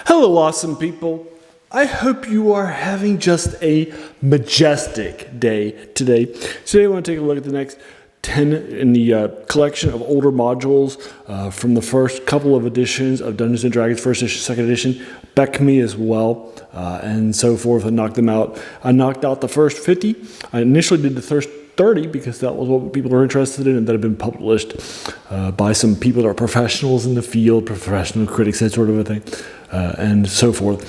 Hello, awesome people. I hope you are having just a majestic day today. Today, I want to take a look at the next 10 in the collection of older modules from the first couple of editions of Dungeons & Dragons, first edition, second edition, BECMI as well, and so forth. I knocked them out. I knocked out the first 50. I initially did the first 30 because that was what people were interested in and that had been published by some people that are professionals in the field, professional critics, that sort of a thing, and so forth.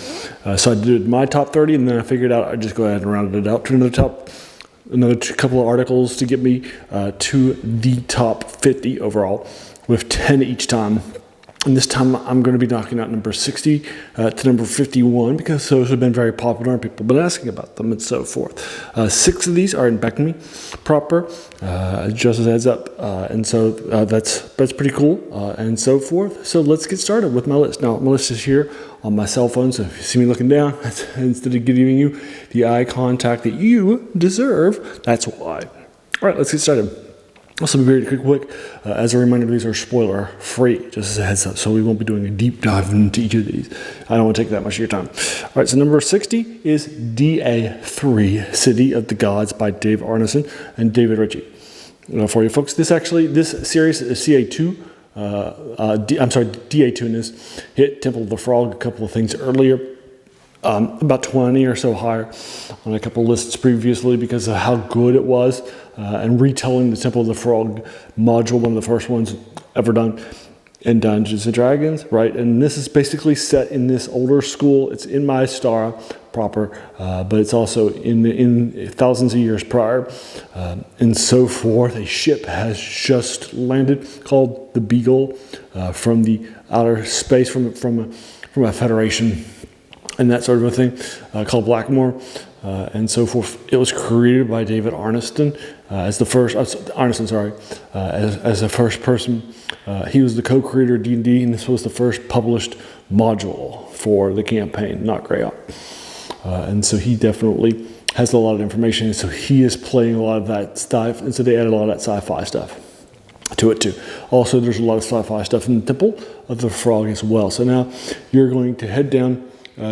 So I did my top 30 and then I figured out I'd just go ahead and round it out to another couple of articles to get me to the top 50 overall with 10 each time. And this time I'm going to be knocking out number 60 to number 51 because those have been very popular and people have been asking about them and so forth. 6 of these are in BECMI proper, just as a heads up. And so that's pretty cool and so forth. So let's get started with my list. Now, my list is here on my cell phone, so if you see me looking down, instead of giving you the eye contact that you deserve, that's why. All right, let's get started. Also, be very quick. As a reminder, these are spoiler free, just as a heads up, so we won't be doing a deep dive into each of these. I don't want to take that much of your time. All right, so number 60 is DA3, City of the Gods by Dave Arneson and David Ritchie. For you folks, this series is CA2. DA2 in this. Hit Temple of the Frog a couple of things earlier. About 20 or so higher on a couple lists previously because of how good it was, and retelling the Temple of the Frog module, one of the first ones ever done in Dungeons & Dragons, right? And this is basically set in this older school. It's in my star proper, but it's also in thousands of years prior, and so forth. A ship has just landed called the Beagle from the outer space, from a Federation and that sort of a thing, called Blackmore, and so forth. It was created by David Arneson as the first as the first person. He was the co-creator of D&D, and this was the first published module for the campaign, not Greyhawk. And so he definitely has a lot of information, and so he is playing a lot of that stuff, and so they added a lot of that sci-fi stuff to it too. Also, there's a lot of sci-fi stuff in the Temple of the Frog as well. So now you're going to head down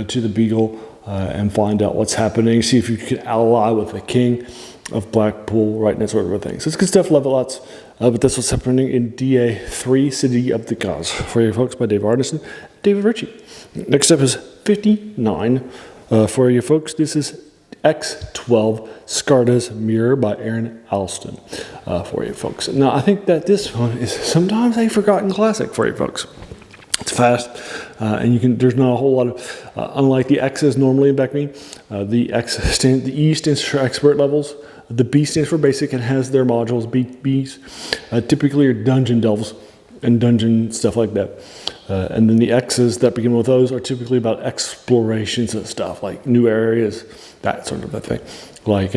to the Beagle and find out what's happening, see if you can ally with the king of Blackpool, right, and that sort of a thing. So it's good stuff, love it lots. But that's what's happening in DA3, City of the Gods, for you folks, by Dave Arneson, David Ritchie. Next up is 59. For you folks, this is X12, Skarda's Mirror by Aaron Alston, for you folks. Now, I think that this one is sometimes a forgotten classic for you folks. It's fast, and there's not a whole lot of, unlike the X's normally in BECMI, the E stands for expert levels, the B stands for basic and has their modules. Bs typically are dungeon delves and dungeon stuff like that. And then the X's that begin with those are typically about explorations and stuff, like new areas, that sort of a thing. Like,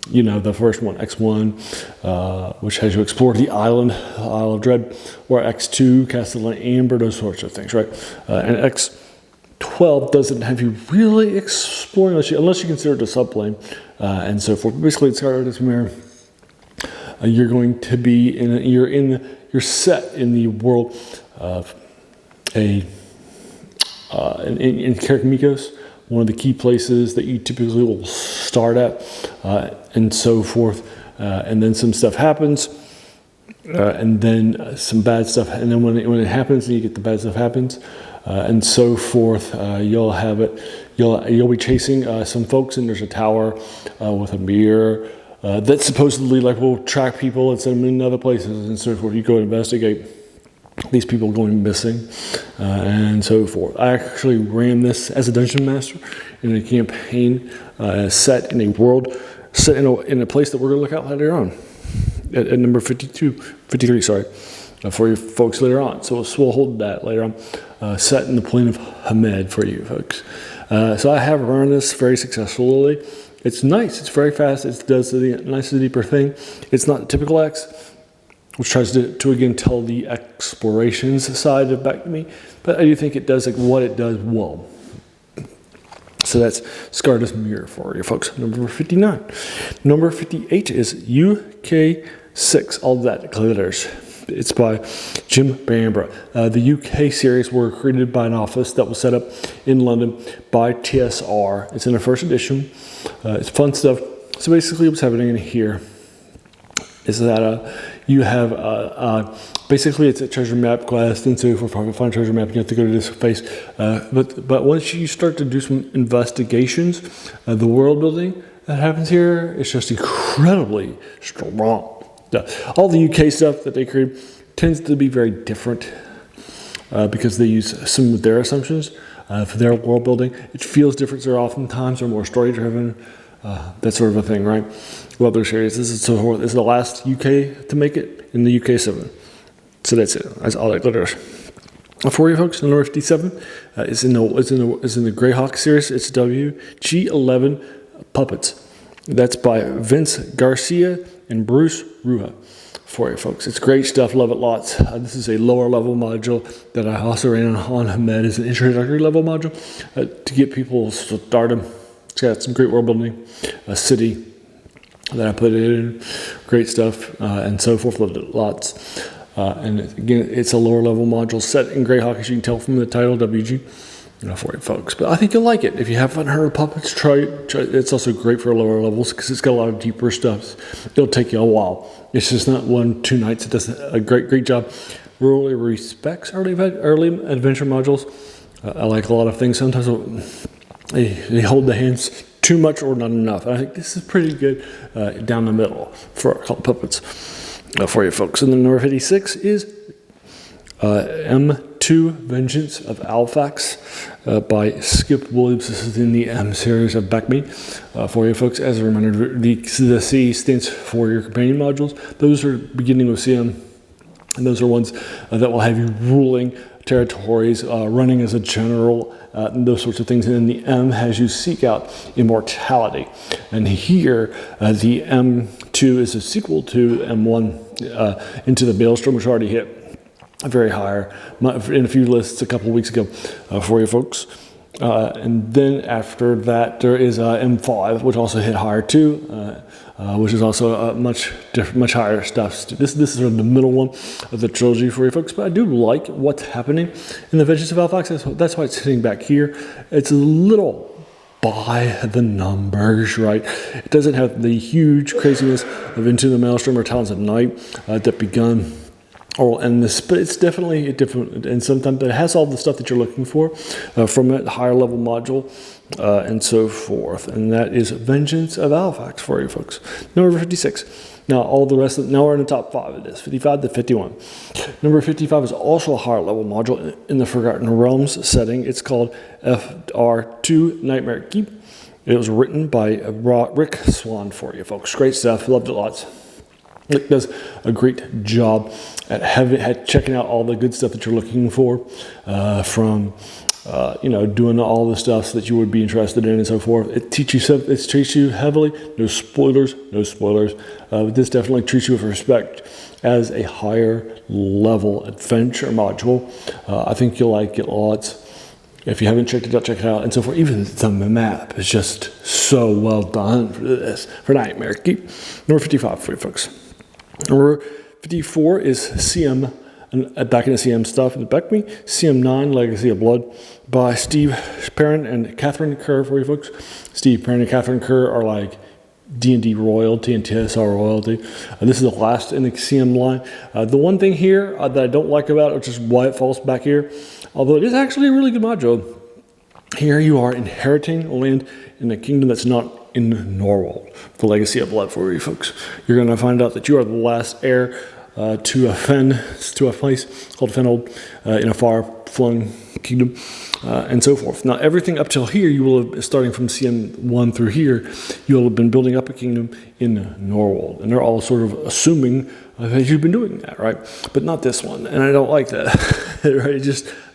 the first one, X1, which has you explore the Isle of Dread, or X2, Castle Amber, those sorts of things, right? And X12 doesn't have you really exploring unless you consider it a subplane, and so forth. Basically, it's Skarda's Mirror. You're going to be you're set in the world of in Karakmikos, one of the key places that you typically will start at, and so forth. And then some stuff happens, and then some bad stuff. And then when it happens, and you get the bad stuff happens, and so forth. You'll be chasing some folks, and there's a tower with a mirror that supposedly will track people and send them in other places, and so forth. You go investigate these people going missing, and so forth. I actually ran this as a dungeon master in a campaign set in a world, set in a place that we're going to look at later on, at number 53, for you folks later on. So we'll hold that later on, set in the plane of Hamed for you folks. So I have run this very successfully. It's nice, it's very fast, it does the nice and deeper thing. It's not the typical X, which tries to again tell the explorations side of BECMI, but I do think it does what it does well. So that's Skarda's Mirror for you folks. Number 59. Number 58 is UK6, all that glitters. It's by Jim Bambra. The UK series were created by an office that was set up in London by TSR. It's in the first edition. It's fun stuff. So basically what's happening in here is that you have, basically it's a treasure map quest, and so if you find a treasure map, you have to go to this place. But once you start to do some investigations, the world building that happens here is just incredibly strong. All the UK stuff that they create tends to be very different because they use some of their assumptions for their world building. It feels different, so oftentimes they're more story driven. That sort of a thing, right? Well, other series. This is the last UK to make it in the UK 7. So that's it. That's all that glitters. For you folks, number 57 is in the Greyhawk series. It's WG11 Puppets. That's by Vince Garcia and Bruce Ruha. For you folks, it's great stuff. Love it lots. This is a lower level module that I also ran on Hamed as an introductory level module to get people started. It's got some great world building, a city that I put in, great stuff, and so forth. Loved it lots. And again, it's a lower level module set in Greyhawk, as you can tell from the title, WG, for you folks. But I think you'll like it. If you haven't heard of Puppets, try it. It's also great for lower levels because it's got a lot of deeper stuff. It'll take you a while. It's just not 1-2 nights. It does a great job. Really respects early adventure modules. I like a lot of things. Sometimes they hold the hands too much or not enough. I think this is pretty good down the middle for Puppets for you folks. And then number 56 is M2 Vengeance of Alphax by Skip Williams. This is in the M series of BECMI. For you folks, as a reminder, the C stands for your companion modules. Those are beginning with CM, and those are ones that will have you ruling territories, running as a general, and those sorts of things. And then the M has you seek out immortality. And here, the M2 is a sequel to M1, Into the Maelstrom, which already hit very higher in a few lists a couple of weeks ago for you folks. And then after that, there is M5, which also hit higher too, which is also much higher stuff. This is sort of the middle one of the trilogy for you folks. But I do like what's happening in the Vengeance of Alphax. That's why it's sitting back here. It's a little by the numbers, right? It doesn't have the huge craziness of Into the Maelstrom or Talons of Night that begun. And this, but it's definitely a different, and sometimes it has all the stuff that you're looking for from a higher level module and so forth. And that is Vengeance of Alphax for you folks. Number 56. Now all the rest now we're in the top 5 of this, 55 to 51. Number 55 is also a higher level module in the Forgotten Realms setting. It's called FR2 Nightmare Keep. It was written by Rick Swan for you folks. Great stuff. Loved it lots. It does a great job at checking out all the good stuff that you're looking for, from doing all the stuff that you would be interested in and so forth. It treats you heavily. No spoilers. But this definitely treats you with respect as a higher level adventure module. I think you'll like it lots. If you haven't checked it out, check it out. And so forth. Even the map is just so well done for this, for Nightmare Keep. Number 55 for you folks. Number 54 is CM, back in the CM stuff in the BECMI, CM9 Legacy of Blood by Steve Perrin and Catherine Kerr for you folks. Steve Perrin and Catherine Kerr are like D&D royalty and TSR royalty. This is the last in the CM line. The one thing here that I don't like about it, which is why it falls back here, although it is actually a really good module, here you are inheriting land in a kingdom that's not in Norwald, the Legacy of Blood for you folks. You're going to find out that you are the last heir to a place called Fenold in a far-flung kingdom, and so forth. Now, everything up till here, you will have, starting from CM1 through here, you will have been building up a kingdom in Norwald, and they're all sort of assuming that you've been doing that, right? But not this one, and I don't like that. Right?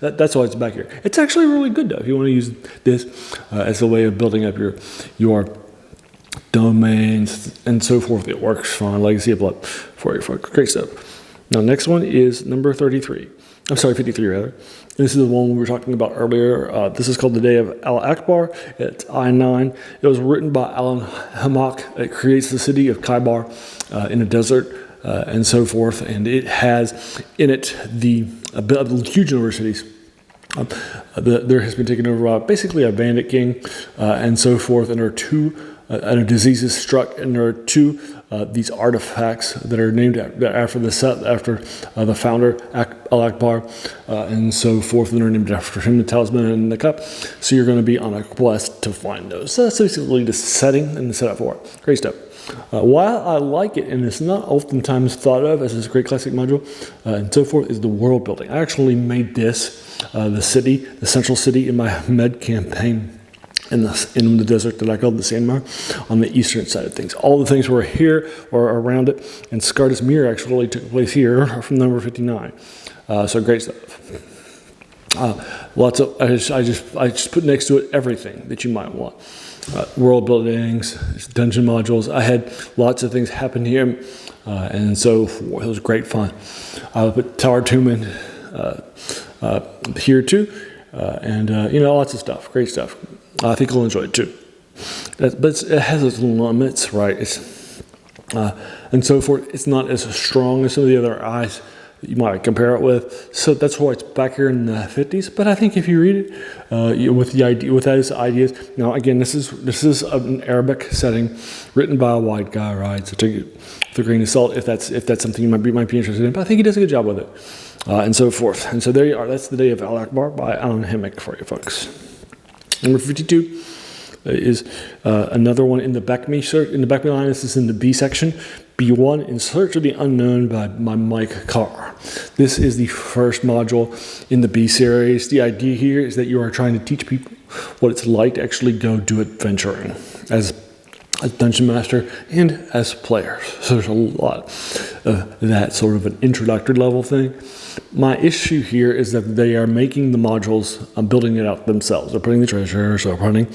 That's why it's back here. It's actually really good though if you want to use this as a way of building up your domains and so forth. It works fine. Legacy of Blood for you folks. Great stuff. Now, next one is number 33. I'm sorry, 53 rather. This is the one we were talking about earlier. This is called The Day of Al Akbar. It's I-9. It was written by Alan Hammock. It creates the city of Kaibar in a desert. and so forth. And it has in it the huge number of cities. There has been taken over by basically a bandit king and so forth, and there are two and a disease is struck, and there are two these artifacts that are named after the founder Al-Akbar and so forth, and they're named after him, the talisman and the cup. So you're going to be on a quest to find those. So that's basically the setting and the setup for it. Great stuff. While I like it, and it's not oftentimes thought of as this great classic module and so forth, is the world building. I actually made this the central city in my med campaign in the desert that I called the Sandmar on the eastern side of things. All the things were here or around it, and Scartus Mir actually took place here from number 59. So great stuff. Lots of I just put next to it everything that you might want. World buildings, dungeon modules. I had lots of things happen here, and so forth. It was great fun. I put Tower Tumen here too, and lots of stuff. Great stuff. I think you'll enjoy it too. But it has its limits, right? And so forth. It's not as strong as some of the other eyes that you might compare it with. So that's why it's back here in the 50s. But I think if you read it with those ideas. Now again, this is an Arabic setting written by a white guy, right? So take it with a grain of salt if that's something you might be interested in. But I think he does a good job with it, and so forth. And so there you are. That's the Day of Al-Akbar by Alan Hemmick for you folks. Number 52 is another one in the BECMI in the BECMI line. This is in the B section. B1, In Search of the Unknown by Mike Carr. This is the first module in the B series. The idea here is that you are trying to teach people what it's like to actually go do adventuring as a dungeon master and as players. So there's a lot of that sort of an introductory level thing. My issue here is that they are making the modules, building it out themselves. They're putting the treasures, they're putting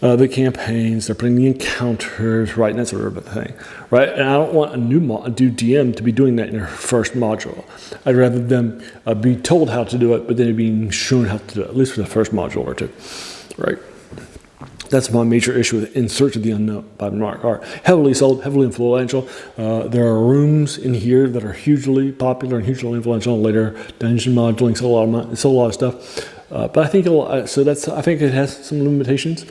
the campaigns, they're putting the encounters, right, and that sort of a thing, right? And I don't want a new DM to be doing that in their first module. I'd rather them be told how to do it, but then being shown how to do it, at least for the first module or two, right? That's my major issue with In Search of the Unknown by Mark Carr. Heavily sold, heavily influential. There are rooms in here that are hugely popular and hugely influential. Later, dungeon moduling, so a lot of stuff. But I think I think it has some limitations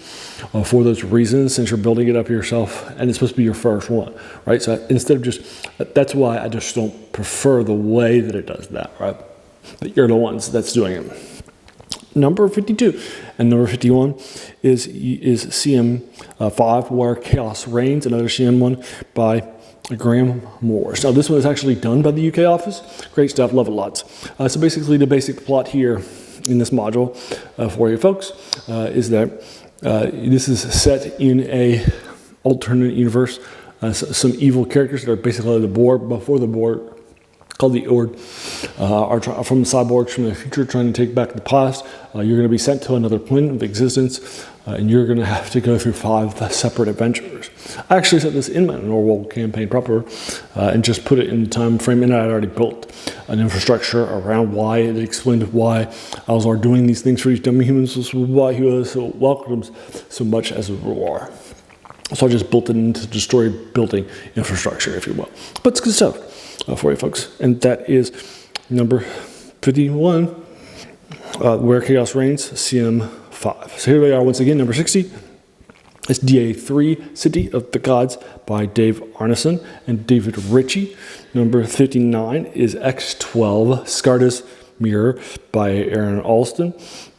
for those reasons, since you're building it up yourself, and it's supposed to be your first one, right? So instead of that's why I just don't prefer the way that it does that, right? But you're the ones that's doing it. Number 52 and number 51 is CM5, Where Chaos Reigns, another CM one by Graham Morris. Now this one is actually done by the UK office. Great stuff, love it lots. So basically the basic plot here in this module for you folks is that this is set in a alternate universe. Some evil characters that are basically before the board, called the Ord, are from cyborgs from the future trying to take back the past. You're going to be sent to another plane of existence, and you're going to have to go through 5 separate adventures. I actually set this in my normal campaign proper and just put it in the time frame, and I had already built an infrastructure around why it explained why Alzar doing these things for these dummy humans, why he was so welcomed so much as a ruler. So I just built it into the story building infrastructure, if you will. But it's good stuff for you folks. And that is number 51, Where Chaos Reigns, CM5. So here we are once again, number 60. It's DA3, City of the Gods by Dave Arneson and David Ritchie. Number 59 is X12, Scartus Mirror by Aaron Alston.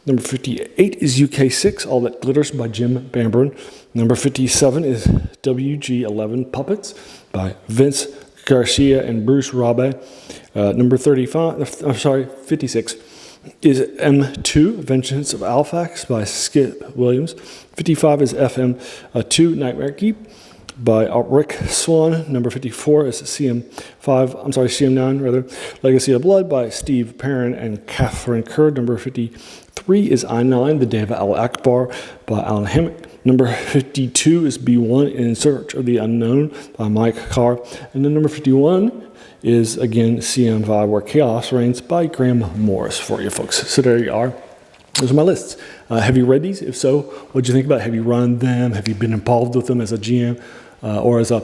Number 58 is UK6, All That Glitters by Jim Bamburn. Number 57 is WG11, Puppets by Vince Garcia and Bruce Rabe. Number 56 is M2, Vengeance of Alphax by Skip Williams. 55 is FM2, Nightmare Keep by Rick Swan. Number 54 is CM9, Legacy of Blood by Steve Perrin and Catherine Kerr. Number 53 is I9, The Day of Al-Akbar by Alan Hemmick. Number 52 is B1, In Search of the Unknown by Mike Carr. And then number 51 is, again, CM5, Where Chaos Reigns by Graham Morris for you folks. So there you are. Those are my lists. Have you read these? If so, what did you think about it? Have you run them? Have you been involved with them as a GM or as a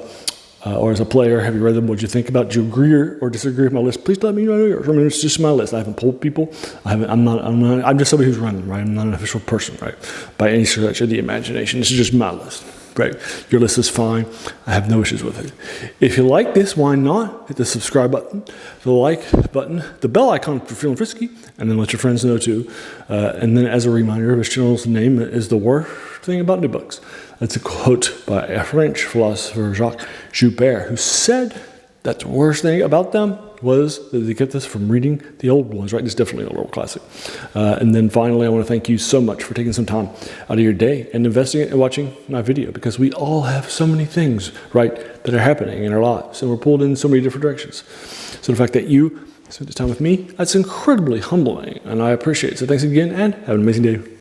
or as a player, have you read them? What did you think about? Do you agree or disagree with my list? Please let me know yours. I mean, it's just my list. I haven't polled people. I'm just somebody who's running, right? I'm not an official person, right? By any stretch of the imagination. This is just my list, right? Your list is fine. I have no issues with it. If you like this, why not? Hit the subscribe button, the like button, the bell icon for feeling frisky, and then let your friends know too. And then as a reminder, this channel's name is The Worst Thing About New Books. That's a quote by a French philosopher, Jacques Joubert, who said that the worst thing about them was that they kept us from reading the old ones, right? It's definitely a world classic. And then finally, I want to thank you so much for taking some time out of your day and investing in watching my video, because we all have so many things, right, that are happening in our lives, and we're pulled in so many different directions. So the fact that you spent this time with me, that's incredibly humbling, and I appreciate it. So thanks again, and have an amazing day.